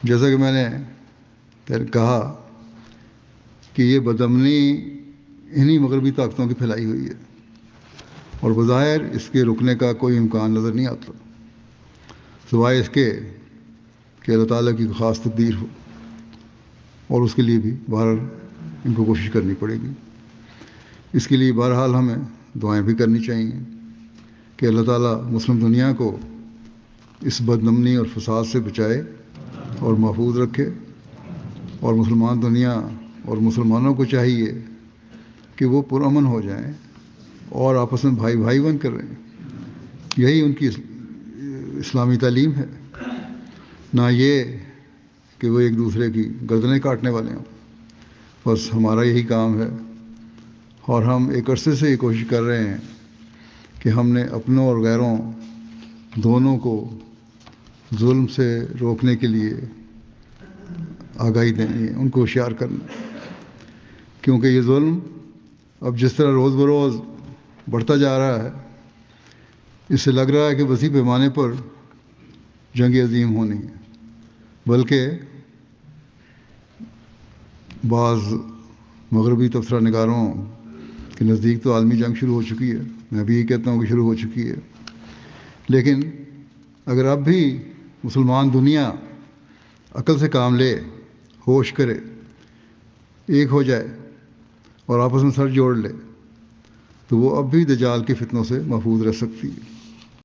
جیسا کہ میں نے کہا کہ یہ بدامنی انہی مغربی طاقتوں کی پھیلائی ہوئی ہے، اور بظاہر اس کے رکنے کا کوئی امکان نظر نہیں آتا، سوائے اس کے کہ اللہ تعالیٰ کی خاص تقدیر ہو، اور اس کے لیے بھی بہرحال ان کو کوشش کرنی پڑے گی۔ اس کے لیے بہرحال ہمیں دعائیں بھی کرنی چاہیے کہ اللہ تعالیٰ مسلم دنیا کو اس بدامنی اور فساد سے بچائے اور محفوظ رکھے، اور مسلمان دنیا اور مسلمانوں کو چاہیے کہ وہ پرامن ہو جائیں اور آپس میں بھائی بھائی بن کر رہیں۔ یہی ان کی اسلامی تعلیم ہے، نہ یہ کہ وہ ایک دوسرے کی گردنیں کاٹنے والے ہوں۔ بس ہمارا یہی کام ہے، اور ہم ایک عرصے سے یہ کوشش کر رہے ہیں کہ ہم نے اپنوں اور غیروں دونوں کو ظلم سے روکنے کے لیے آگاہی دینی ہے، ان کو ہوشیار کرنا، کیونکہ یہ ظلم اب جس طرح روز بروز بڑھتا جا رہا ہے، اس سے لگ رہا ہے کہ وسیع پیمانے پر جنگ عظیم ہونی ہے، بلکہ بعض مغربی تبصرہ نگاروں کے نزدیک تو عالمی جنگ شروع ہو چکی ہے، میں بھی یہ کہتا ہوں کہ شروع ہو چکی ہے۔ لیکن اگر اب بھی مسلمان دنیا عقل سے کام لے، ہوش کرے، ایک ہو جائے اور آپس میں سر جوڑ لے، تو وہ اب بھی دجال کے فتنوں سے محفوظ رہ سکتی ہے۔